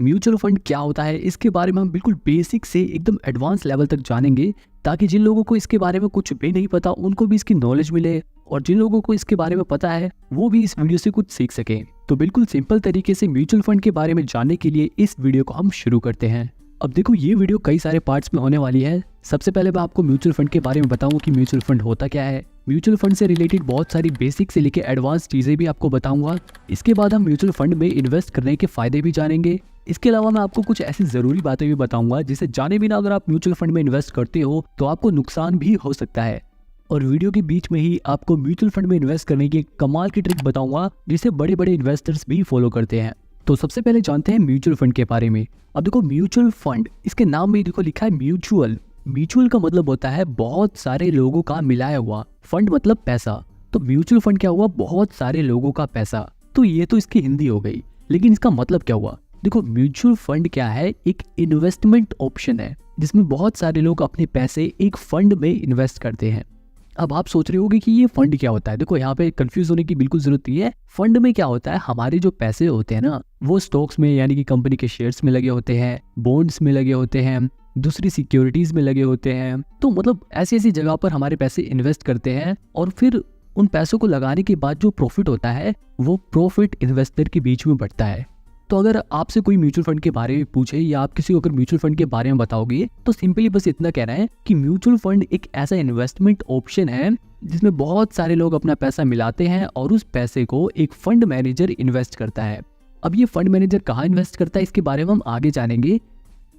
Mutual fund क्या होता है, इसके बारे में हम बिल्कुल बेसिक से एकदम एडवांस लेवल तक जानेंगे, ताकि जिन लोगों को इसके बारे में कुछ भी नहीं पता उनको भी इसकी नॉलेज मिले, और जिन लोगों को इसके बारे में पता है वो भी इस वीडियो से कुछ सीख सके। तो बिल्कुल सिंपल तरीके से म्यूचुअल फंड के बारे में जानने के लिए इस वीडियो को हम शुरू करते हैं। अब देखो, ये वीडियो कई सारे पार्ट्स में होने वाली है। सबसे पहले मैं आपको म्यूचुअल फंड के बारे में बताऊं कि म्यूचुअल फंड होता क्या है। म्यूचुअल फंड से रिलेटेड बहुत सारी बेसिक से लेकर एडवांस चीजें भी आपको बताऊंगा। इसके बाद हम म्यूचुअल फंड में इन्वेस्ट करने के फायदे भी जानेंगे। इसके अलावा मैं आपको कुछ ऐसी जरूरी बातें भी बताऊंगा जिसे जाने बिना अगर आप म्यूचुअल फंड में इन्वेस्ट करते हो तो आपको नुकसान भी हो सकता है। और वीडियो के बीच में ही आपको म्यूचुअल फंड में इन्वेस्ट करने की कमाल की ट्रिक बताऊंगा जिसे बड़े बड़े इन्वेस्टर्स भी फॉलो करते हैं। तो सबसे पहले जानते हैं म्यूचुअल फंड के बारे में। अब देखो, म्यूचुअल फंड, इसके नाम में देखो लिखा है म्यूचुअल। म्यूचुअल का मतलब होता है बहुत सारे लोगों का मिलाया हुआ, फंड मतलब पैसा। तो म्यूचुअल फंड क्या हुआ, बहुत सारे लोगों का पैसा। तो ये तो इसकी हिंदी हो गई, लेकिन इसका मतलब क्या हुआ। देखो, म्यूचुअल फंड क्या है, एक इन्वेस्टमेंट ऑप्शन है जिसमें बहुत सारे लोग अपने पैसे एक फंड में इन्वेस्ट करते हैं। अब आप सोच रहे होंगे कि ये फंड क्या होता है। देखो, यहाँ पे कंफ्यूज होने की बिल्कुल जरूरत नहीं है। फंड में क्या होता है, हमारे जो पैसे होते हैं ना, वो स्टॉक्स में यानी कि कंपनी के शेयर्स में लगे होते हैं, बॉन्ड्स में लगे होते हैं, दूसरी सिक्योरिटीज में लगे होते हैं। तो मतलब ऐसी ऐसी जगह पर हमारे पैसे इन्वेस्ट करते हैं, और फिर उन पैसों को लगाने के बाद जो प्रॉफिट होता है वो प्रॉफिट इन्वेस्टर के बीच में बढ़ता है। तो अगर आपसे कोई म्यूचुअल फंड के बारे में पूछे या आप किसी को अगर म्यूचुअल फंड के बारे में बताओगे तो सिंपली बस इतना कहना है कि म्यूचुअल फंड एक ऐसा इन्वेस्टमेंट ऑप्शन है जिसमें बहुत सारे लोग अपना पैसा मिलाते हैं और उस पैसे को एक फंड मैनेजर इन्वेस्ट करता है। अब ये फंड मैनेजर कहाँ इन्वेस्ट करता है इसके बारे में हम आगे जानेंगे।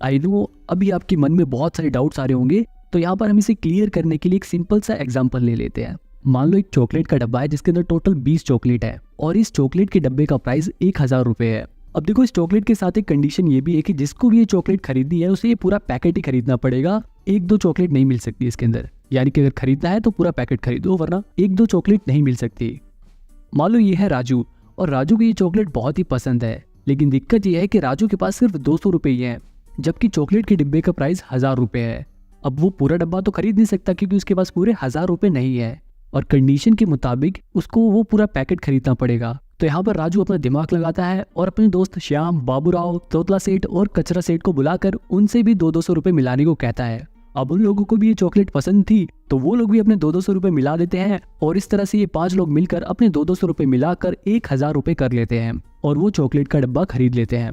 आई नो अभी आपके मन में बहुत सारे डाउट्स आ रहे होंगे, तो यहाँ पर हम इसे क्लियर करने के लिए एक सिंपल सा एग्जाम्पल ले लेते हैं। मान लो एक चॉकलेट का डब्बा है जिसके अंदर टोटल 20 चॉकलेट है, और इस चॉकलेट के डब्बे का प्राइस 1000 रुपए है। अब देखो, इस चॉकलेट के साथ एक कंडीशन ये भी है कि जिसको भी ये चॉकलेट खरीदनी है उसे ये पूरा पैकेट ही खरीदना पड़ेगा। एक दो चॉकलेट नहीं मिल सकती इसके अंदर, यानी कि अगर खरीदना है तो पूरा पैकेट खरीदो, वरना एक दो चॉकलेट नहीं मिल सकती। मान लो ये है राजू, और राजू को ये चॉकलेट बहुत ही पसंद है, लेकिन दिक्कत ये है कि राजू के पास सिर्फ 200 रुपए ही है, जबकि चॉकलेट के डिब्बे का प्राइस 1000 रुपए है। अब वो पूरा डब्बा तो खरीद नहीं सकता क्योंकि उसके पास पूरे 1000 रुपए नहीं है, और कंडीशन के मुताबिक उसको वो पूरा पैकेट खरीदना पड़ेगा। तो यहाँ पर राजू अपना दिमाग लगाता है और अपने दोस्त श्याम, बाबूराव, तोतला सेठ और कचरा सेठ को बुलाकर उनसे भी 200 रुपए मिलाने को कहता है। अब उन लोगों को भी ये चॉकलेट पसंद थी, तो वो लोग भी अपने 200 रुपए मिला देते हैं, और इस तरह से ये 5 लोग मिलकर अपने 200 रुपए मिलाकर 1000 रुपए कर लेते हैं, और वो चॉकलेट का डब्बा खरीद लेते हैं।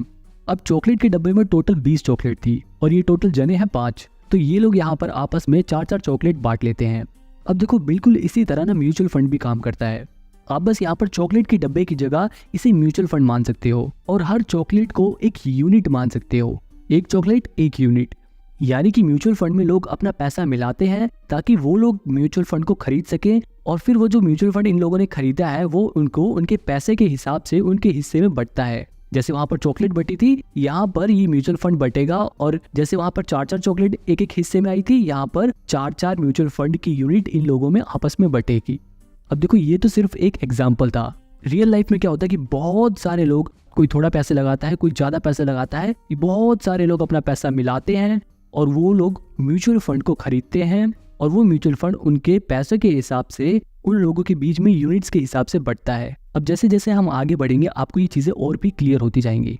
अब चॉकलेट के डब्बे में टोटल 20 चॉकलेट थी, और ये टोटल जने हैं 5, तो ये लोग यहाँ पर आपस में 4-4 चॉकलेट बांट लेते हैं। अब देखो, बिल्कुल इसी तरह ना म्यूचुअल फंड भी काम करता है। आप बस यहाँ पर चॉकलेट के डब्बे की जगह इसे म्यूचुअल फंड मान सकते हो, और हर चॉकलेट को एक यूनिट मान सकते हो। एक चॉकलेट एक यूनिट, यानी कि म्यूचुअल फंड में लोग अपना पैसा मिलाते हैं ताकि वो लोग म्यूचुअल फंड को खरीद सके, और फिर वो जो म्यूचुअल फंड इन लोगों ने खरीदा है वो उनको उनके पैसे के हिसाब से उनके हिस्से में बंटता है। जैसे वहां पर चॉकलेट बटी थी, यहाँ पर ये म्यूचुअल फंड बटेगा, और जैसे वहां पर 4-4 चॉकलेट एक एक हिस्से में आई थी, यहाँ पर 4-4 म्यूचुअल फंड की यूनिट इन लोगों में आपस में बटेगी। अब देखो, ये तो सिर्फ एक एग्जाम्पल था। रियल लाइफ में क्या होता है कि बहुत सारे लोग, कोई थोड़ा पैसे लगाता है, कोई ज्यादा पैसे लगाता है, बहुत सारे लोग अपना पैसा मिलाते हैं और वो लोग म्यूचुअल फंड को खरीदते हैं, और वो म्यूचुअल फंड उनके पैसे के हिसाब से उन लोगों के बीच में यूनिट्स के हिसाब से बढ़ता है। अब जैसे जैसे हम आगे बढ़ेंगे आपको ये चीजें और भी क्लियर होती जाएंगी।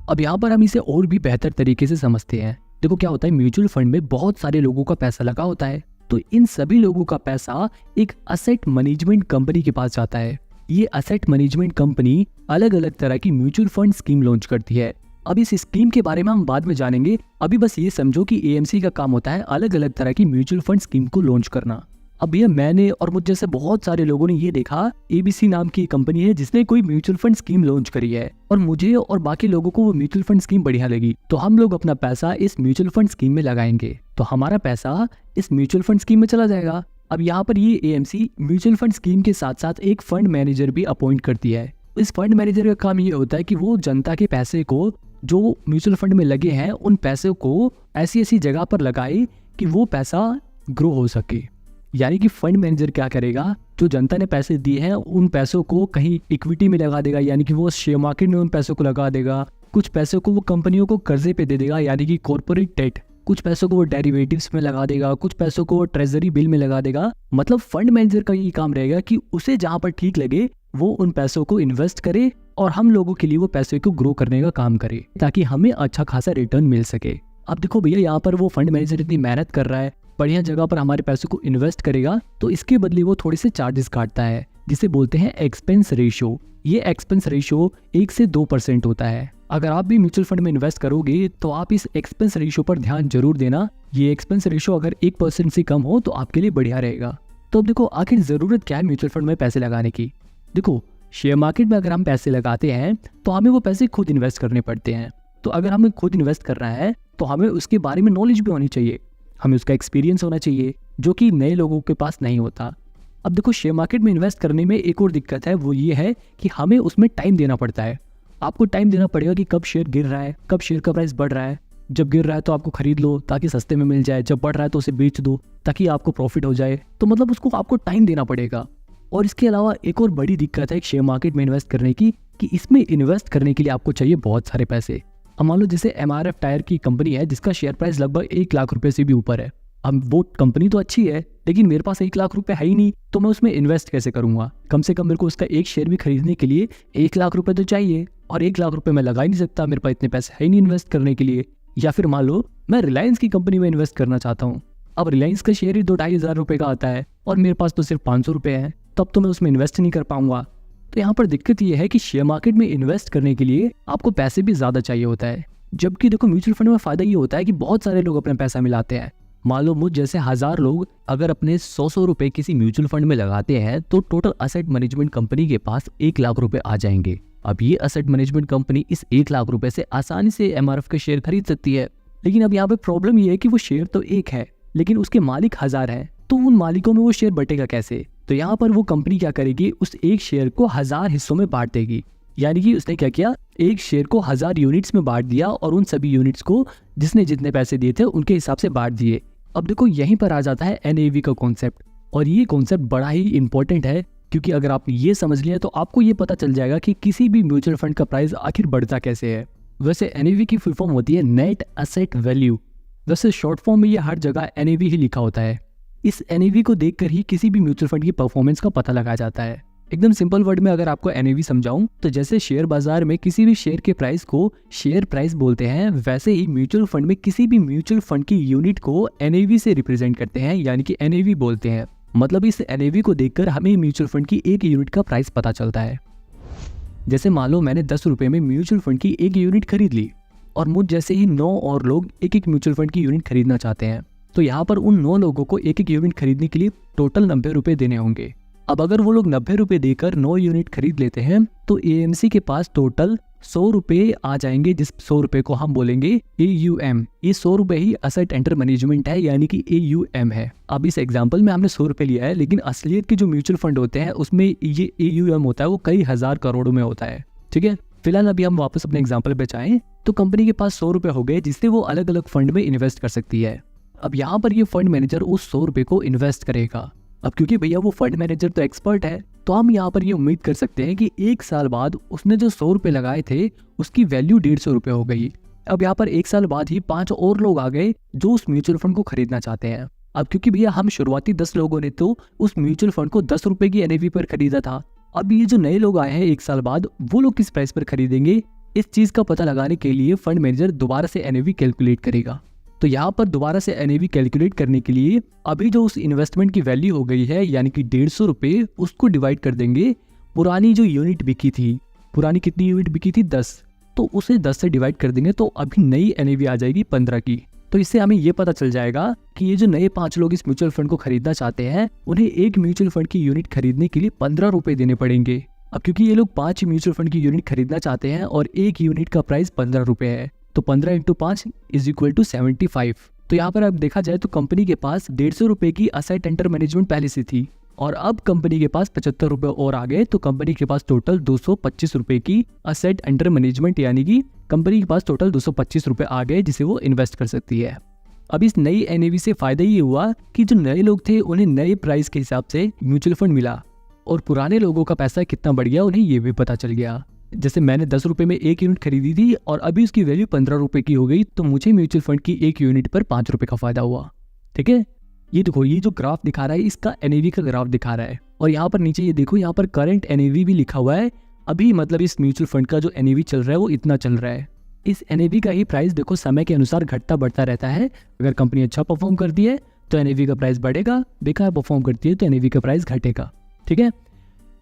अब यहाँ पर हम इसे और भी बेहतर तरीके से समझते हैं। देखो, क्या होता है, म्यूचुअल फंड में बहुत सारे लोगों का पैसा लगा होता है, तो इन सभी लोगों का पैसा एक असेट मैनेजमेंट कंपनी के पास जाता है। ये असेट मैनेजमेंट कंपनी अलग अलग तरह की म्यूचुअल फंड स्कीम लॉन्च करती है। अब इस स्कीम के बारे में हम बाद में जानेंगे, अभी बस ये समझो कि एएमसी का काम होता है अलग अलग तरह की म्यूचुअल फंड स्कीम को लॉन्च करना। अब ये मैंने और मुझ जैसे बहुत सारे लोगों ने ये देखा, एबीसी नाम की कंपनी है जिसने कोई म्यूचुअल फंड स्कीम लॉन्च करी है, और मुझे और बाकी लोगों को वो म्यूचुअल फंड स्कीम बढ़िया लगी, तो हम लोग अपना पैसा इस म्यूचुअल फंड स्कीम में लगाएंगे, तो हमारा पैसा इस म्यूचुअल फंड स्कीम में चला जाएगा। अब यहाँ पर ये एएमसी म्यूचुअल फंड स्कीम के साथ साथ एक फंड मैनेजर भी अपॉइंट करती है। इस फंड मैनेजर का काम ये होता है कि वो जनता के पैसे को जो म्यूचुअल फंड में लगे हैं उन पैसों को ऐसी ऐसी जगह पर लगाए कि वो पैसा ग्रो हो सके। यानी कि फंड मैनेजर क्या करेगा, जो जनता ने पैसे दिए हैं उन पैसों को कहीं इक्विटी में लगा देगा, यानी कि वो शेयर मार्केट में उन पैसों को लगा देगा, कुछ पैसों को वो कंपनियों को कर्जे पे दे देगा यानी कि कॉर्पोरेट डेट, कुछ पैसों को वो डेरिवेटिव्स में लगा देगा, कुछ पैसों को वो ट्रेजरी बिल में लगा देगा। मतलब फंड मैनेजर का ये काम रहेगा कि उसे जहां पर ठीक लगे वो उन पैसों को इन्वेस्ट करे और हम लोगों के लिए वो पैसे को ग्रो करने का काम करे ताकि हमें अच्छा खासा रिटर्न मिल सके। अब देखो भैया, यहाँ पर वो फंड मैनेजर इतनी मेहनत कर रहा है, बढ़िया जगह पर हमारे पैसों को इन्वेस्ट करेगा, तो इसके बदले वो थोड़े से चार्जेस काटता है जिसे बोलते हैं एक्सपेंस रेशियो। ये एक्सपेंस रेशियो 1 से 2% होता है। अगर आप भी म्यूचुअल फंड में इन्वेस्ट करोगे तो आप इस एक्सपेंस रेशियो पर ध्यान जरूर देना। ये एक्सपेंस रेशियो अगर 1% से कम हो तो आपके लिए बढ़िया रहेगा। तो अब देखो, आखिर जरूरत क्या है म्यूचुअल फंड में पैसे लगाने की। देखो, शेयर मार्केट में अगर हम पैसे लगाते हैं तो हमें वो पैसे खुद इन्वेस्ट करने पड़ते हैं। तो अगर हमें खुद इन्वेस्ट करना है तो हमें उसके बारे में नॉलेज भी होनी चाहिए, हमें उसका एक्सपीरियंस होना चाहिए, जो कि नए लोगों के पास नहीं होता। अब देखो, शेयर मार्केट में इन्वेस्ट करने में एक और दिक्कत है, वो ये है कि हमें उसमें टाइम देना पड़ता है। आपको टाइम देना पड़ेगा कि कब शेयर गिर रहा है, कब शेयर का प्राइस बढ़ रहा है। जब गिर रहा है तो आपको खरीद लो ताकि सस्ते में मिल जाए, जब बढ़ रहा है तो उसे बेच दो ताकि आपको प्रॉफिट हो जाए। तो मतलब उसको आपको टाइम देना पड़ेगा। और इसके अलावा एक और बड़ी दिक्कत है शेयर मार्केट में इन्वेस्ट करने की, कि इसमें इन्वेस्ट करने के लिए आपको चाहिए बहुत सारे पैसे। अब मान लो जैसे MRF टायर की कंपनी है जिसका शेयर प्राइस लगभग 1 लाख रुपए से भी ऊपर है। अब वो कंपनी तो अच्छी है लेकिन मेरे पास 1 लाख रुपए है ही नहीं, तो मैं उसमें इन्वेस्ट कैसे करूंगा। कम से कम मेरे को उसका एक शेयर भी खरीदने के लिए 1 लाख रुपए तो चाहिए, और 1 लाख रुपए मैं लगा ही नहीं सकता, मेरे पास इतने पैसे है ही नहीं इन्वेस्ट करने के लिए। या फिर मान लो मैं रिलायंस की कंपनी में इन्वेस्ट करना चाहता हूँ। अब रिलायंस का शेयर ही 2-2.5 हज़ार रुपए का आता है और मेरे पास तो सिर्फ 500 रुपए है, तब तो मैं उसमें इन्वेस्ट नहीं कर पाऊंगा। तो यहाँ पर दिक्कत ये है कि शेयर मार्केट में इन्वेस्ट करने के लिए आपको पैसे भी ज्यादा चाहिए होता है। जबकि देखो, म्यूचुअल फंड में फायदा ये होता है कि बहुत सारे लोग अपना पैसा मिलाते हैं। मान लो मुझ जैसे 1000 लोग अगर अपने 100 रुपए किसी म्यूचुअल फंड में लगाते हैं तो टोटल असेट मैनेजमेंट कंपनी के पास 1 लाख रुपए आ जाएंगे। अब ये असेट मैनेजमेंट कंपनी इस 1 लाख रुपए से आसानी से MRF के शेयर खरीद सकती है। लेकिन अब यहाँ पे प्रॉब्लम ये है कि वो शेयर तो एक है लेकिन उसके मालिक 1000 हैं, तो उन मालिकों में वो शेयर बटेगा कैसे। तो यहाँ पर वो कंपनी क्या करेगी, उस एक शेयर को 1000 हिस्सों में बांट देगी। यानी कि उसने क्या किया, एक शेयर को 1000 यूनिट्स में बांट दिया और उन सभी यूनिट्स को जिसने जितने पैसे दिए थे उनके हिसाब से बांट दिए। अब देखो, यहीं पर आ जाता है NAV का कॉन्सेप्ट, और ये कॉन्सेप्ट बड़ा ही इंपॉर्टेंट है क्योंकि अगर आप ये समझ लिया तो आपको ये पता चल जाएगा कि किसी भी म्यूचुअल फंड का प्राइस आखिर बढ़ता कैसे है। वैसे NAV की फुल फॉर्म होती है नेट एसेट वैल्यू। वैसे शॉर्ट फॉर्म में ये हर जगह NAV ही लिखा होता है। इस NAV को देखकर ही किसी भी म्यूचुअल फंड की परफॉर्मेंस का पता लगाया जाता है। एकदम सिंपल वर्ड में अगर आपको NAV समझाऊं तो जैसे शेयर बाजार में किसी भी शेयर के प्राइस को शेयर प्राइस बोलते हैं, वैसे ही म्यूचुअल फंड में किसी भी म्यूचुअल फंड की यूनिट को NAV से रिप्रेजेंट करते हैं, यानी कि NAV बोलते हैं। मतलब इस NAV को देखकर हमें म्यूचुअल फंड की एक यूनिट का प्राइस पता चलता है। जैसे मान लो मैंने 10 रुपए में म्यूचुअल फंड की एक यूनिट खरीद ली और मुझ जैसे ही 9 और लोग एक म्यूचुअल फंड की यूनिट खरीदना चाहते हैं, तो यहाँ पर उन 9 लोगों को एक यूनिट खरीदने के लिए टोटल 90 रुपए देने होंगे। अब अगर वो लोग 90 रुपए देकर 9 यूनिट खरीद लेते हैं तो AMC के पास टोटल 100 रुपए आ जाएंगे, जिस 100 रुपए को हम बोलेंगे AUM। ये 100 रुपए ही असेट अंडर मैनेजमेंट है, यानी कि AUM है। अब इस एग्जांपल में हमने 100 रुपए लिया है, लेकिन असलियत के जो म्यूचुअल फंड होते हैं उसमें ये AUM होता है, वो कई हजार करोड़ों में होता है। ठीक है, फिलहाल अभी हम वापस अपने एग्जाम्पल पे जाएं तो कंपनी के पास 100 रुपए हो गए जिससे वो अलग अलग फंड में इन्वेस्ट कर सकती है। अब यहाँ पर ये फंड मैनेजर उस 100 रुपए को इन्वेस्ट करेगा। अब क्योंकि भैया वो फंड मैनेजर तो एक्सपर्ट है, तो हम यहाँ पर ये उम्मीद कर सकते हैं कि 1 साल बाद उसने जो 100 रुपए लगाए थे उसकी वैल्यू 150 रुपए हो गई। अब यहाँ पर 1 साल बाद ही 5 और लोग आ गए जो उस म्यूचुअल फंड को खरीदना चाहते हैं। अब क्योंकि भैया हम शुरुआती 10 लोगों ने तो उस म्यूचुअल फंड को 10 रुपए की NAV पर खरीदा था, अब ये जो नए लोग आए हैं 1 साल बाद, वो लोग किस प्राइस पर खरीदेंगे, इस चीज का पता लगाने के लिए फंड मैनेजर दोबारा से NAV कैलकुलेट करेगा। तो यहाँ पर दोबारा से NAV कैलकुलेट करने के लिए अभी जो उस इन्वेस्टमेंट की वैल्यू हो गई है यानी कि 150 रुपए, उसको डिवाइड कर देंगे पुरानी जो यूनिट बिकी थी। पुरानी कितनी यूनिट बिकी थी? 10। तो उसे 10 से डिवाइड कर देंगे तो अभी नई NAV आ जाएगी 15 की। तो इससे हमें ये पता चल जाएगा कि ये जो नए 5 लोग इस म्यूचुअल फंड को खरीदना चाहते हैं उन्हें एक म्यूचुअल फंड की यूनिट खरीदने के लिए 15 रुपए देने पड़ेंगे। अब क्योंकि ये लोग 5 म्यूचुअल फंड की यूनिट खरीदना चाहते हैं और एक यूनिट का प्राइस 15 रुपए है, तो 15 × 5 = 75। तो यहाँ पर अब देखा जाए तो कंपनी के पास 150 रुपए की असेट अंडर मैनेजमेंट पहले से थी और अब कंपनी के पास 75 रुपए और आ गए, तो कंपनी के पास टोटल 225 रुपए की असेट अंडर मैनेजमेंट, यानी कि कंपनी के पास टोटल 225 रुपए आ गए जिसे वो इन्वेस्ट कर सकती है। अब इस नई NAV से फायदा ये हुआ कि जो नए लोग थे उन्हें नए प्राइस के हिसाब से म्यूचुअल फंड मिला और पुराने लोगों का पैसा कितना बढ़ गया उन्हें ये भी पता चल गया। जैसे मैंने 10 रुपए में एक यूनिट खरीदी थी और अभी उसकी वैल्यू 15 रुपए की हो गई, तो मुझे म्यूचुअल फंड की एक यूनिट पर 5 रुपए का फायदा हुआ। ठीक है, ये देखो ये जो ग्राफ दिखा रहा है इसका NAV का ग्राफ दिखा रहा है और यहाँ पर नीचे ये देखो यहाँ पर करंट NAV भी लिखा हुआ है अभी मतलब इस म्यूचुअल फंड का जो NAV चल रहा है वो इतना चल रहा है। इस NAV का ही प्राइस देखो समय के अनुसार घटता बढ़ता रहता है। अगर कंपनी अच्छा परफॉर्म करती है तो NAV का प्राइस बढ़ेगा, बेकार परफॉर्म करती है तो NAV का प्राइस घटेगा। ठीक है,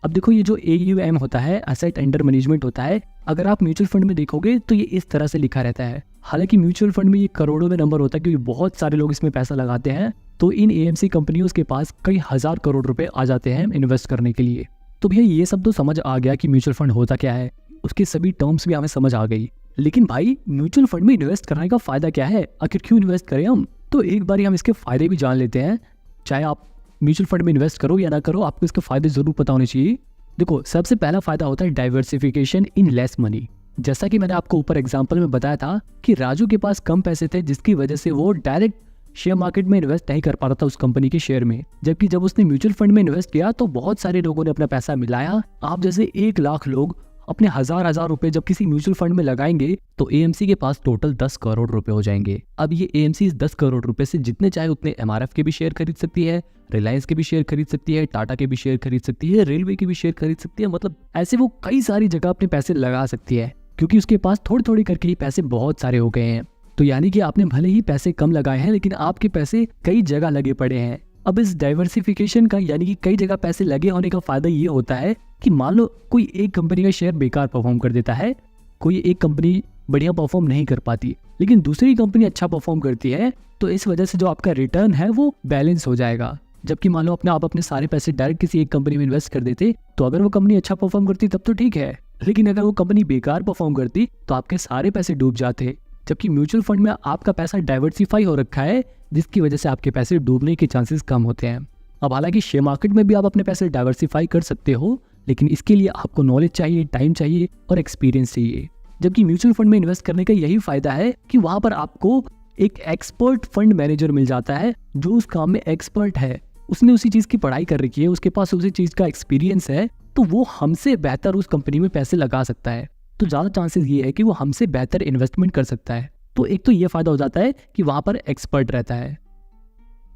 अब देखो ये जो AUM होता है, एसेट अंडर मैनेजमेंट होता है, अगर आप म्यूचुअल फंड में देखोगे तो ये इस तरह से लिखा रहता है। हालांकि म्यूचुअल फंड में ये करोड़ों में नंबर होता है क्योंकि बहुत सारे लोग इसमें पैसा लगाते हैं, तो इन AMC कंपनियों के पास कई हजार करोड़ रुपए आ जाते हैं इन्वेस्ट करने के लिए। तो भैया ये सब तो समझ आ गया कि म्यूचुअल फंड होता क्या है, उसके सभी टर्म्स भी हमें समझ आ गई। लेकिन भाई म्यूचुअल फंड में इन्वेस्ट करने का फायदा क्या है, आखिर क्यों इन्वेस्ट करें हम? तो एक बार हम इसके फायदे भी जान लेते हैं। चाहे आप म्यूचुअल फंड में इन्वेस्ट करो या ना करो, आपको इसके फायदे जरूर पता होने चाहिए। देखो, सबसे पहला फायदा होता है डाइवर्सिफिकेशन इन लेस मनी। जैसा कि मैंने आपको ऊपर एग्जांपल में बताया था कि राजू के पास कम पैसे थे, जिसकी वजह से वो डायरेक्ट शेयर मार्केट में इन्वेस्ट नहीं कर पा रहा था उस कंपनी के शेयर में, जबकि जब उसने म्यूचुअल फंड में इन्वेस्ट किया तो बहुत सारे लोगों ने अपना पैसा मिलाया। आप जैसे 1 लाख लोग अपने हजार रुपए जब किसी म्यूचुअल फंड में लगाएंगे तो AMC के पास टोटल 10 करोड़ रुपए हो जाएंगे। अब ये AMC इस 10 करोड़ रुपए से जितने चाहे उतने MRF के भी शेयर खरीद सकती है, रिलायंस के भी शेयर खरीद सकती है, टाटा के भी शेयर खरीद सकती है, रेलवे के भी शेयर खरीद सकती है। मतलब ऐसे वो कई सारी जगह अपने पैसे लगा सकती है, क्योंकि उसके पास थोड़ी थोड़ी करके ही पैसे बहुत सारे हो गए हैं। तो यानी कि आपने भले ही पैसे कम लगाए हैं, लेकिन आपके पैसे कई जगह लगे पड़े हैं। अब इस डाइवर्सिफिकेशन का यानी कि कई जगह पैसे लगे होने का फायदा ये होता है कि मान लो कोई एक कंपनी का शेयर बेकार परफॉर्म कर देता है, कोई एक कंपनी बढ़िया परफॉर्म नहीं कर पाती, लेकिन दूसरी कंपनी अच्छा परफॉर्म करती है, तो इस वजह से जो आपका रिटर्न है वो बैलेंस हो जाएगा। जबकि मान लो आप अपने सारे पैसे डायरेक्ट किसी एक कंपनी में इन्वेस्ट कर देते, तो अगर वो कंपनी अच्छा परफॉर्म करती तब तो ठीक है, लेकिन अगर वो कंपनी बेकार परफॉर्म करती तो आपके सारे पैसे डूब जाते। जबकि म्यूचुअल फंड में आपका पैसा डाइवर्सिफाई हो रखा है, जिसकी वजह से आपके पैसे डूबने के चांसेस कम होते हैं। अब हालांकि शेयर मार्केट में भी आप अपने पैसे डाइवर्सिफाई कर सकते हो, लेकिन इसके लिए आपको नॉलेज चाहिए, टाइम चाहिए और एक्सपीरियंस चाहिए। जबकि म्यूचुअल फंड में इन्वेस्ट करने का यही फायदा है कि वहां पर आपको एक एक्सपर्ट फंड मैनेजर मिल जाता है जो उस काम में एक्सपर्ट है, उसने उसी चीज की पढ़ाई कर रखी है, उसके पास उसी चीज का एक्सपीरियंस है, तो वो हमसे बेहतर उस कंपनी में पैसे लगा सकता है। तो ज्यादा चांसेस ये है कि वो हमसे बेहतर इन्वेस्टमेंट कर सकता है। तो एक तो ये फायदा हो जाता है कि वहां पर एक्सपर्ट रहता है।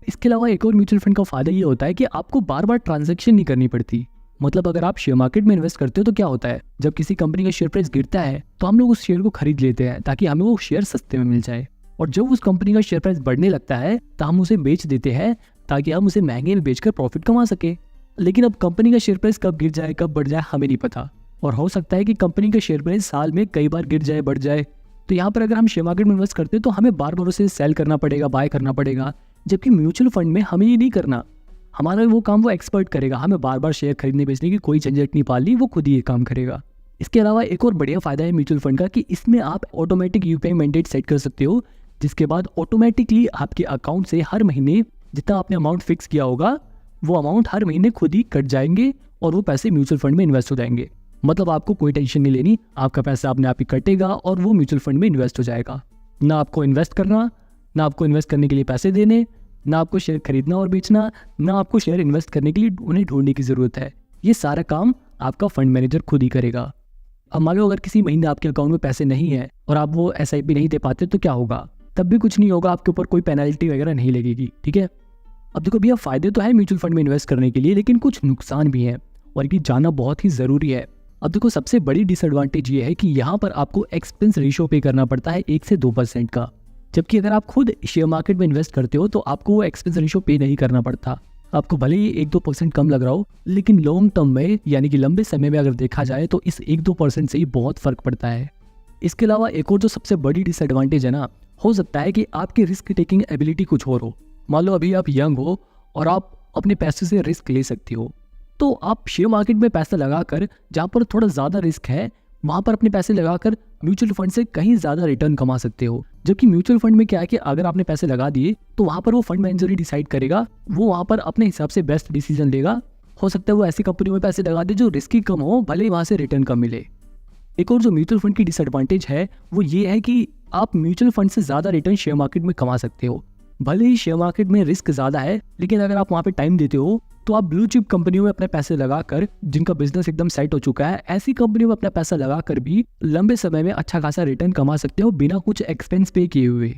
इसके अलावा एक और म्यूचुअल फंड का फायदा ये होता है कि आपको बार बार ट्रांजैक्शन नहीं करनी पड़ती। मतलब अगर आप शेयर मार्केट में इन्वेस्ट करते हो तो क्या होता है, जब किसी कंपनी का शेयर प्राइस गिरता है तो हम लोग उस शेयर को खरीद लेते हैं ताकि हमें वो शेयर सस्ते में मिल जाए, और जब उस कंपनी का शेयर प्राइस बढ़ने लगता है तो हम उसे बेच देते हैं ताकि हम उसे महंगे में बेचकर प्रॉफिट कमा सके। लेकिन अब कंपनी का शेयर प्राइस कब गिर जाए कब बढ़ जाए हमें नहीं पता, और हो सकता है कि कंपनी का शेयर प्राइस साल में कई बार गिर जाए बढ़ जाए। तो यहाँ पर अगर हम शेयर मार्केट में इन्वेस्ट करते हैं तो हमें बार बार उसे सेल करना पड़ेगा, बाय करना पड़ेगा। जबकि म्यूचुअल फंड में हमें ये नहीं करना, हमारा वो काम वो एक्सपर्ट करेगा, हमें बार बार शेयर खरीदने बेचने की कोई झंझट नहीं पालनी, वो खुद ही ये काम करेगा। इसके अलावा एक और बढ़िया फायदा है म्यूचुअल फंड का कि इसमें आप ऑटोमेटिक UPI मैंडेट सेट कर सकते हो, जिसके बाद ऑटोमेटिकली आपके अकाउंट से हर महीने जितना आपने अमाउंट फिक्स किया होगा वो अमाउंट हर महीने खुद ही कट जाएंगे और वो पैसे म्यूचुअल फंड में इन्वेस्ट हो जाएंगे। मतलब आपको कोई टेंशन नहीं लेनी, आपका पैसा अपने आप ही कटेगा और वो म्यूचुअल फंड में इन्वेस्ट हो जाएगा। ना आपको इन्वेस्ट करना, ना आपको इन्वेस्ट करने के लिए पैसे देने, ना आपको शेयर खरीदना और बेचना, ना आपको शेयर इन्वेस्ट करने के लिए उन्हें ढूंढने की जरूरत है। ये सारा काम आपका फंड मैनेजर खुद ही करेगा। अब मान लो अगर किसी महीने आपके अकाउंट में पैसे नहीं है और आप वो SIP नहीं दे पाते तो क्या होगा, तब भी कुछ नहीं होगा, आपके ऊपर कोई पेनल्टी वगैरह नहीं लगेगी। ठीक है, अब देखो भैया फायदे तो है म्यूचुअल फंड में इन्वेस्ट करने के लिए, लेकिन कुछ नुकसान भी है और ये जानना बहुत ही जरूरी है। अब देखो सबसे बड़ी डिसएडवांटेज ये है कि यहाँ पर आपको एक्सपेंस रेशियो पे करना पड़ता है 1 से 2% का, जबकि अगर आप खुद शेयर मार्केट में इन्वेस्ट करते हो तो आपको वो एक्सपेंस रेशियो पे नहीं करना पड़ता। आपको भले ही 1-2% कम लग रहा हो, लेकिन लॉन्ग टर्म में यानी कि लंबे समय में अगर देखा जाए तो इस 1-2% से ही बहुत फर्क पड़ता है। इसके अलावा एक और जो सबसे बड़ी डिसएडवांटेज है ना, हो सकता है कि आपकी रिस्क टेकिंग एबिलिटी कुछ और हो। मान लो अभी आप यंग हो और आप अपने पैसे से रिस्क ले सकती हो, तो आप शेयर मार्केट में पैसा लगाकर जहाँ पर थोड़ा ज़्यादा रिस्क है वहाँ पर अपने पैसे लगाकर म्यूचुअल फंड से कहीं ज़्यादा रिटर्न कमा सकते हो। जबकि म्यूचुअल फंड में क्या है कि अगर आपने पैसे लगा दिए तो वहाँ पर वो फंड मैनेजर ही डिसाइड करेगा, वो वहाँ पर अपने हिसाब से बेस्ट डिसीजन लेगा। हो सकता है वो ऐसी कंपनियों में पैसे लगा दे जो रिस्की कम हो, भले ही वहाँ से रिटर्न कम मिले। एक और जो म्यूचुअल फंड की डिसएडवांटेज है वो ये है कि आप म्यूचुअल फंड से ज़्यादा रिटर्न शेयर मार्केट में कमा सकते हो। भले ही शेयर मार्केट में रिस्क ज़्यादा है, लेकिन अगर आप वहाँ पे टाइम देते हो तो आप ब्लू चिप कंपनियों में अपने पैसे लगाकर, जिनका बिजनेस एकदम सेट हो चुका है, ऐसी कंपनियों में अपना पैसा लगाकर भी लंबे समय में अच्छा खासा रिटर्न कमा सकते हो बिना कुछ एक्सपेंस पे किए हुए।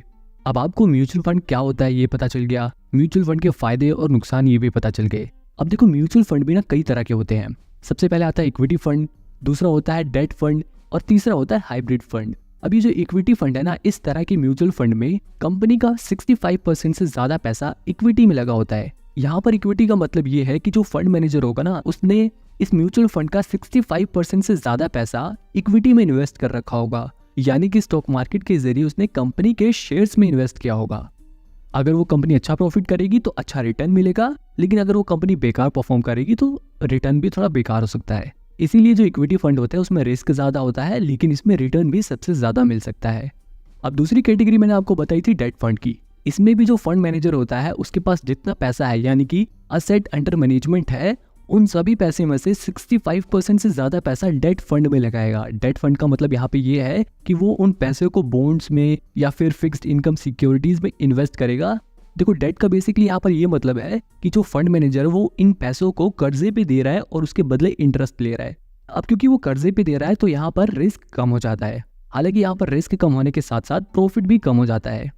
अब आपको म्यूचुअल फंड क्या होता है ये पता चल गया, म्यूचुअल फंड के फायदे और नुकसान ये भी पता चल गए। अब देखो म्यूचुअल फंड भी ना कई तरह के होते हैं। सबसे पहले आता है इक्विटी फंड, दूसरा होता है डेट फंड और तीसरा होता है हाइब्रिड फंड। अभी जो इक्विटी फंड है ना, इस तरह के म्यूचुअल फंड में कंपनी का 65% से ज्यादा पैसा इक्विटी में लगा होता है। यहाँ पर इक्विटी का मतलब ये है कि जो फंड मैनेजर होगा ना, उसने इस म्यूचुअल फंड का 65% से ज्यादा पैसा इक्विटी में इन्वेस्ट कर रखा होगा, यानी कि स्टॉक मार्केट के जरिए उसने कंपनी के शेयर्स में इन्वेस्ट किया होगा। अगर वो कंपनी अच्छा प्रॉफिट करेगी तो अच्छा रिटर्न मिलेगा, लेकिन अगर वो कंपनी बेकार परफॉर्म करेगी तो रिटर्न भी थोड़ा बेकार हो सकता है। इसीलिए जो इक्विटी फंड होता है उसमें रिस्क ज्यादा होता है, लेकिन इसमें रिटर्न भी सबसे ज्यादा मिल सकता है। अब दूसरी कैटेगरी मैंने आपको बताई थी डेट फंड की। इसमें भी जो फंड मैनेजर होता है उसके पास जितना पैसा है, यानी कि असेट अंडर मैनेजमेंट है, उन सभी पैसे में से 65% से ज्यादा पैसा डेट फंड में लगाएगा। डेट फंड का मतलब यहाँ पे ये है कि वो उन पैसे को बॉन्ड्स में या फिर फिक्स्ड इनकम सिक्योरिटीज में इन्वेस्ट करेगा। देखो, डेट का बेसिकली यहाँ पर ये मतलब है कि जो फंड मैनेजर वो इन पैसों को कर्जे पे दे रहा है और उसके बदले इंटरेस्ट ले रहा है। अब क्योंकि वो कर्जे पे दे रहा है तो यहाँ पर रिस्क कम हो जाता है। हालांकि यहाँ पर रिस्क कम होने के साथ साथ प्रॉफिट भी कम हो जाता है।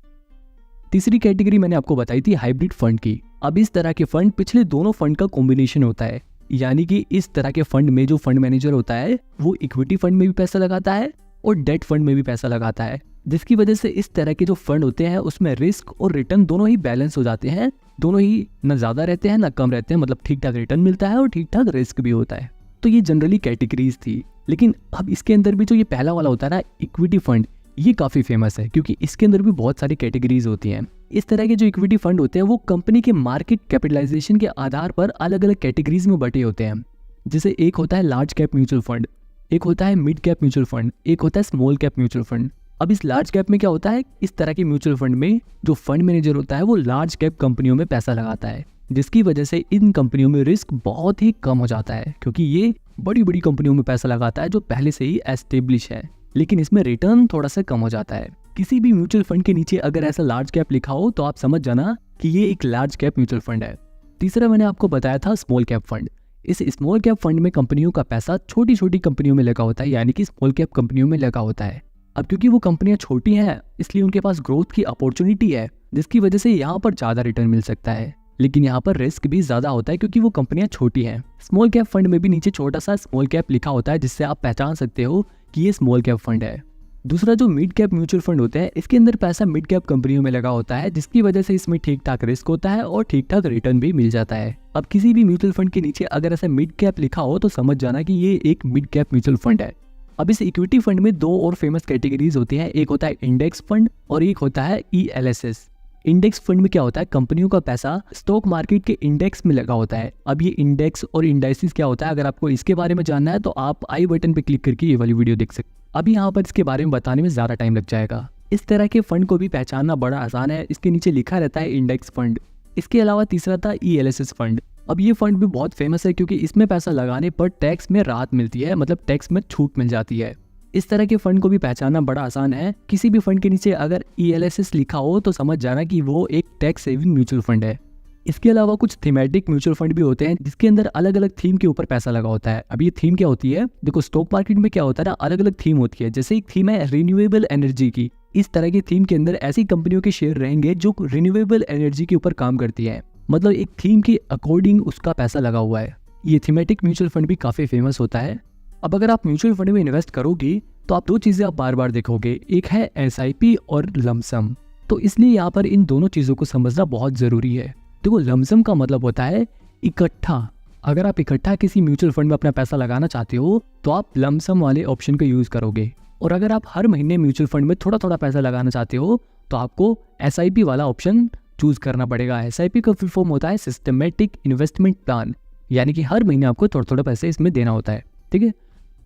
तीसरी कैटेगरी मैंने आपको बताई थी हाइब्रिड फंड की। अब इस तरह के फंड पिछले दोनों फंड का कॉम्बिनेशन होता है, यानी कि इस तरह के फंड में जो फंड मैनेजर होता है वो इक्विटी फंड में भी पैसा लगाता है और डेट फंड में भी पैसा लगाता है, जिसकी वजह से इस तरह के जो फंड होते हैं उसमें रिस्क और रिटर्न दोनों ही बैलेंस हो जाते हैं। दोनों ही न ज्यादा रहते हैं न कम रहते हैं, मतलब ठीक ठाक रिटर्न मिलता है और ठीक ठाक रिस्क भी होता है। तो ये जनरली कैटेगरीज थी। लेकिन अब इसके अंदर भी जो ये पहला वाला होता है ना, इक्विटी फंड, ये काफी फेमस है क्योंकि इसके अंदर भी बहुत सारी कैटेगरीज होती हैं। इस तरह के जो इक्विटी फंड होते हैं वो कंपनी के मार्केट कैपिटलाइजेशन के आधार पर अलग अलग कैटेगरीज में बटे होते हैं। जैसे एक होता है लार्ज कैप म्यूचुअल फंड, एक होता है मिड कैप म्यूचुअल फंड, एक होता है स्मॉल कैप म्यूचुअल फंड। अब इस लार्ज कैप में क्या होता है, इस तरह के म्यूचुअल फंड में जो फंड मैनेजर होता है वो लार्ज कैप कंपनियों में पैसा लगाता है, जिसकी वजह से इन कंपनियों में रिस्क बहुत ही कम हो जाता है क्योंकि ये बड़ी बड़ी कंपनियों में पैसा लगाता है जो पहले से ही एस्टेब्लिश है, लेकिन इसमें रिटर्न थोड़ा सा कम हो जाता है। किसी भी म्यूचुअल फंड के नीचे अगर ऐसा लार्ज कैप लिखा हो तो आप समझ जाना कि ये एक लार्ज कैप म्यूचुअल फंड है। तीसरा मैंने आपको बताया था स्मॉल कैप फंड। इस स्मॉल कैप फंड में कंपनियों का पैसा छोटी छोटी कंपनियों में लगा होता है, यानी कि स्मॉल कैप कंपनियों में लगा होता है। अब क्योंकि वो कंपनियां छोटी हैं इसलिए उनके पास ग्रोथ की अपॉर्चुनिटी है, जिसकी वजह से यहाँ पर ज्यादा रिटर्न मिल सकता है, लेकिन यहाँ पर रिस्क भी ज्यादा होता है क्योंकि वो कंपनियां छोटी हैं। स्मॉल कैप फंड में भी नीचे छोटा सा स्मॉल कैप लिखा होता है, जिससे आप पहचान सकते हो कि ये स्मॉल कैप फंड है। दूसरा जो मिड कैप म्यूचुअल फंड होते हैं, इसके अंदर पैसा मिड कैप कंपनियों में लगा होता है, जिसकी वजह से इसमें ठीक ठाक रिस्क होता है और ठीक ठाक रिटर्न भी मिल जाता है। अब किसी भी म्यूचुअल फंड के नीचे अगर ऐसा मिड कैप लिखा हो तो समझ जाना कि ये एक मिड कैप म्यूचुअल फंड है। अब इस इक्विटी फंड में दो और फेमस कैटेगरीज होती हैं, एक होता है इंडेक्स फंड और एक होता है ELSS। इंडेक्स फंड में क्या होता है, कंपनियों का पैसा स्टॉक मार्केट के इंडेक्स में लगा होता है। अब ये इंडेक्स और इंडाइसिस क्या होता है, अगर आपको इसके बारे में जानना है तो आप आई बटन पे क्लिक करके ये वाली वीडियो देख सकते हैं। अभी यहाँ पर इसके बारे में बताने में ज्यादा टाइम लग जाएगा। इस तरह के फंड को भी पहचानना बड़ा आसान है, इसके नीचे लिखा रहता है इंडेक्स फंड। इसके अलावा तीसरा था ELSS फंड। अब ये फंड भी बहुत फेमस है क्योंकि इसमें पैसा लगाने पर टैक्स में राहत मिलती है, मतलब टैक्स में छूट मिल जाती है। इस तरह के फंड को भी पहचानना बड़ा आसान है। किसी भी फंड के नीचे अगर ELSS लिखा हो तो समझ जाना कि वो एक टैक्स सेविंग म्यूचुअल फंड है। इसके अलावा कुछ थीमेटिक म्यूचुअल फंड भी होते हैं जिसके अंदर अलग अलग थीम के ऊपर पैसा लगा होता है। अब ये थीम क्या होती है, देखो स्टॉक मार्केट में क्या होता है ना, अलग अलग थीम होती है। जैसे एक थीम है रिन्यूएबल एनर्जी की, इस तरह की थीम के अंदर ऐसी कंपनियों के शेयर रहेंगे जो रिन्यूएबल एनर्जी के ऊपर काम करती है, मतलब एक थीम के अकॉर्डिंग उसका पैसा लगा हुआ है। ये थीमेटिक म्यूचुअल फंड भी काफी फेमस होता है। अब अगर आप म्यूचुअल फंड में इन्वेस्ट करोगे तो आप दो चीजें आप बार बार देखोगे, एक है SIP और लमसम। तो इसलिए यहाँ पर इन दोनों चीजों को समझना बहुत जरूरी है। देखो, लमसम का मतलब होता है इकट्ठा। अगर आप इकट्ठा किसी म्यूचुअल फंड में अपना पैसा लगाना चाहते हो तो आप लमसम वाले ऑप्शन का यूज करोगे, और अगर आप हर महीने म्यूचुअल फंड में थोड़ा थोड़ा पैसा लगाना चाहते हो तो आपको SIP वाला ऑप्शन चूज करना पड़ेगा। SIP का फुल फॉर्म होता है सिस्टमेटिक इन्वेस्टमेंट प्लान, यानी कि हर महीने आपको थोड़ा थोड़ा पैसे इसमें देना होता है। ठीक है,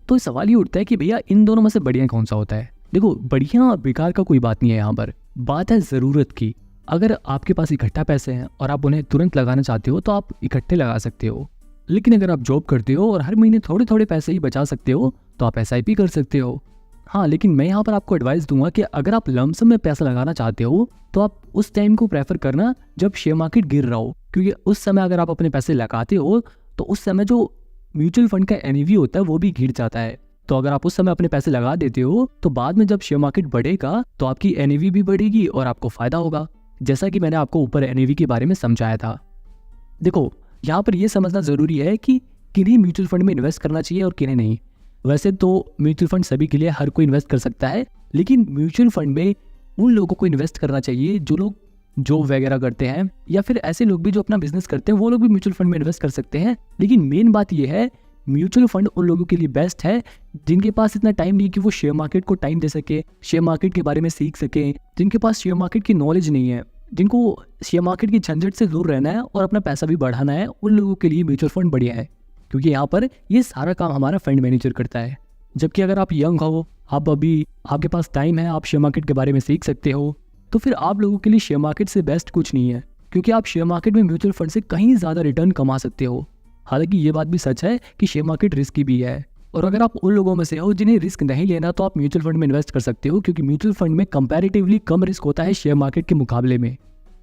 तो सवाल ये उठता है कि भैया इन दोनों में से बढ़िया कौन सा होता है। देखो, बढ़िया बेकार का कोई बात नहीं है, यहाँ पर बात है ज़रूरत की। अगर आपके पास इकट्ठा पैसे हैं और आप उन्हें तुरंत लगाना चाहते हो तो आप इकट्ठे लगा सकते हो, लेकिन अगर आप जॉब करते हो और हर महीने थोड़े थोड़े पैसे ही बचा सकते हो तो आप SIP कर सकते हो। हाँ, लेकिन मैं यहाँ पर आपको एडवाइस दूंगा कि अगर आप लमसम में पैसा लगाना चाहते हो तो आप उस टाइम को प्रेफर करना जब शेयर मार्केट गिर रहा हो, क्योंकि उस समय अगर आप अपने पैसे लगाते हो तो उस समय जो म्यूचुअल फंड का NAV होता है वो भी गिर जाता है। तो अगर आप उस समय अपने पैसे लगा देते हो तो बाद में जब शेयर मार्केट बढ़ेगा तो आपकी NAV भी बढ़ेगी और आपको फायदा होगा, जैसा कि मैंने आपको ऊपर NAV के बारे में समझाया था। देखो, यहाँ पर यह समझना जरूरी है कि किन्हीं म्यूचुअल फंड में इन्वेस्ट करना चाहिए और किन्हें नहीं। वैसे तो म्यूचुअल फंड सभी के लिए हर कोई इन्वेस्ट कर सकता है, लेकिन म्यूचुअल फंड में उन लोगों को इन्वेस्ट करना चाहिए जो लोग जॉब वगैरह करते हैं, या फिर ऐसे लोग भी जो अपना बिजनेस करते हैं, वो लोग भी म्यूचुअल फंड में इन्वेस्ट कर सकते हैं। लेकिन मेन बात यह है, म्यूचुअल फंड उन लोगों के लिए बेस्ट है जिनके पास इतना टाइम नहीं कि वो शेयर मार्केट को टाइम दे सके, शेयर मार्केट के बारे में सीख सके, जिनके पास शेयर मार्केट की नॉलेज नहीं है, जिनको शेयर मार्केट की झंझट से दूर रहना है और अपना पैसा भी बढ़ाना है, उन लोगों के लिए म्यूचुअल फंड बढ़िया है। क्योंकि यहाँ पर ये सारा काम हमारा फंड मैनेजर करता है। जबकि अगर आप यंग हो, आप अभी आपके पास टाइम है, आप शेयर मार्केट के बारे में सीख सकते हो, तो फिर आप लोगों के लिए शेयर मार्केट से बेस्ट कुछ नहीं है। क्योंकि आप शेयर मार्केट में म्यूचुअल फंड से कहीं ज़्यादा रिटर्न कमा सकते हो। हालांकि ये बात भी सच है कि शेयर मार्केट रिस्की भी है, और अगर आप उन लोगों में से हो जिन्हें रिस्क नहीं लेना, तो आप म्यूचुअल फंड में इन्वेस्ट कर सकते हो, क्योंकि म्यूचुअल फंड में कंपैरेटिवली कम रिस्क होता है शेयर मार्केट के मुकाबले में।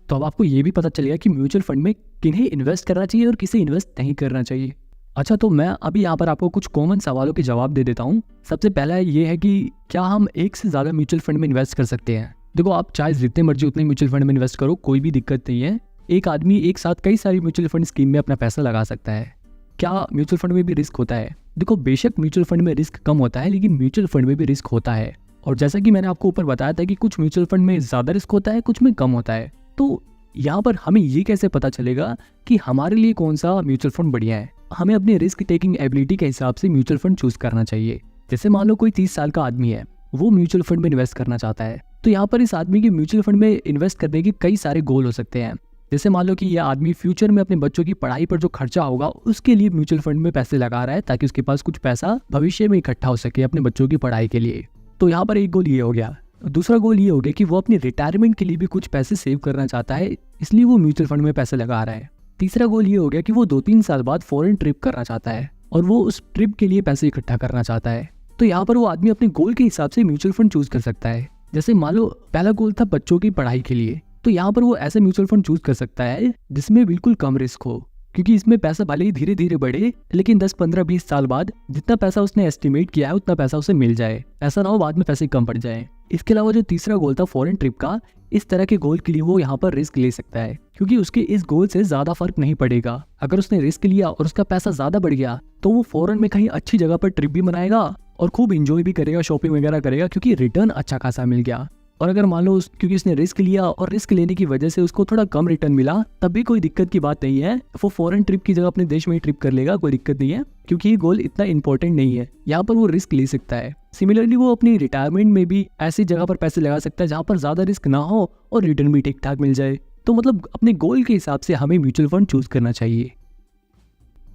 तो अब आपको ये भी पता चलेगा कि म्यूचुअल फंड में किन्हें इन्वेस्ट करना चाहिए और किसे इन्वेस्ट नहीं करना चाहिए। अच्छा, तो मैं अभी यहाँ पर आपको कुछ कॉमन सवालों के जवाब दे देता हूँ। सबसे पहला ये है कि क्या हम एक से ज़्यादा म्यूचुअल फंड में इन्वेस्ट कर सकते हैं। देखो, आप चाहे जितने मर्जी उतने म्यूचुअल फंड में इन्वेस्ट करो, कोई भी दिक्कत नहीं है। एक आदमी एक साथ कई सारी म्यूचुअल फंड स्कीम में अपना पैसा लगा सकता है। क्या म्यूचुअल फंड में भी रिस्क होता है? देखो, बेशक म्यूचुअल फंड में रिस्क कम होता है, लेकिन म्यूचुअल फंड में भी रिस्क होता है। और जैसा कि मैंने आपको ऊपर बताया था कि कुछ म्यूचुअल फंड में ज़्यादा रिस्क होता है, कुछ में कम होता है। तो यहाँ पर हमें ये कैसे पता चलेगा कि हमारे लिए कौन सा म्यूचुअल फंड बढ़िया है? हमें अपनी रिस्क टेकिंग एबिलिटी के हिसाब से म्यूचुअल फंड चूज करना चाहिए। जैसे मान लो कोई 30 साल का आदमी है, वो म्यूचुअल फंड में इन्वेस्ट करना चाहता है, तो यहाँ पर इस आदमी के म्यूचुअल फंड में इन्वेस्ट करने के कई सारे गोल हो सकते हैं। जैसे मान लो कि यह आदमी फ्यूचर में अपने बच्चों की पढ़ाई पर जो खर्चा होगा, उसके लिए म्यूचुअल फंड में पैसे लगा रहा है, ताकि उसके पास कुछ पैसा भविष्य में इकट्ठा हो सके अपने बच्चों की पढ़ाई के लिए। तो यहाँ पर एक गोल ये हो गया। दूसरा गोल ये हो गया कि वो अपनी रिटायरमेंट के लिए भी कुछ पैसे सेव करना चाहता है, इसलिए वो म्यूचुअल फंड में पैसे लगा रहा है। तीसरा गोल ये हो गया कि वो 2-3 साल बाद फॉरेन ट्रिप करना चाहता है, और वो उस ट्रिप के लिए पैसे इकट्ठा करना चाहता है। तो यहाँ पर वो आदमी अपने गोल के हिसाब से म्यूचुअल फंड चूज कर सकता है। जैसे मान लो पहला गोल था बच्चों की पढ़ाई के लिए, तो यहाँ पर वो ऐसे म्यूचुअल फंड चूज कर सकता है जिसमें बिल्कुल कम रिस्क हो, क्योंकि इसमें पैसा भले ही धीरे धीरे बढ़े, लेकिन 10, 15, 20 साल बाद जितना पैसा उसने एस्टिमेट किया है उतना पैसा उसे मिल जाए। ऐसा ना हो बाद में पैसे कम पड़ जाए। इसके अलावा जो तीसरा गोल था फॉरेन ट्रिप का, इस तरह के गोल के लिए वो यहाँ पर रिस्क ले सकता है, क्योंकि उसके इस गोल से ज्यादा फर्क नहीं पड़ेगा। अगर उसने रिस्क लिया और उसका पैसा ज्यादा बढ़ गया, तो वो फॉरेन में कहीं अच्छी जगह पर ट्रिप भी मनाएगा और खूब इंजॉय भी करेगा, शॉपिंग वगैरह करेगा, क्योंकि रिटर्न अच्छा खासा मिल गया। और अगर मान लो क्योंकि उसने रिस्क लिया और रिस्क लेने की वजह से उसको थोड़ा कम रिटर्न मिला, तब भी कोई दिक्कत की बात नहीं है। वो फॉरेन ट्रिप की जगह अपने देश में ही ट्रिप कर लेगा, कोई दिक्कत नहीं है, क्योंकि ये गोल इतना इंपॉर्टेंट नहीं है। यहाँ पर वो रिस्क ले सकता है। सिमिलरली वो अपनी रिटायरमेंट में भी ऐसी जगह पर पैसे लगा सकता है जहाँ पर ज्यादा रिस्क ना हो और रिटर्न भी ठीक ठाक मिल जाए। तो मतलब अपने गोल के हिसाब से हमें म्यूचुअल फंड चूज करना चाहिए।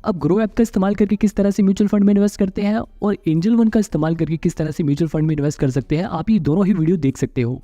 अब ग्रो ऐप का इस्तेमाल करके किस तरह से म्यूचुअल फंड में इन्वेस्ट करते हैं और एंजल वन का इस्तेमाल करके किस तरह से म्यूचुअल फंड में इन्वेस्ट कर सकते हैं, आप ये दोनों ही वीडियो देख सकते हो।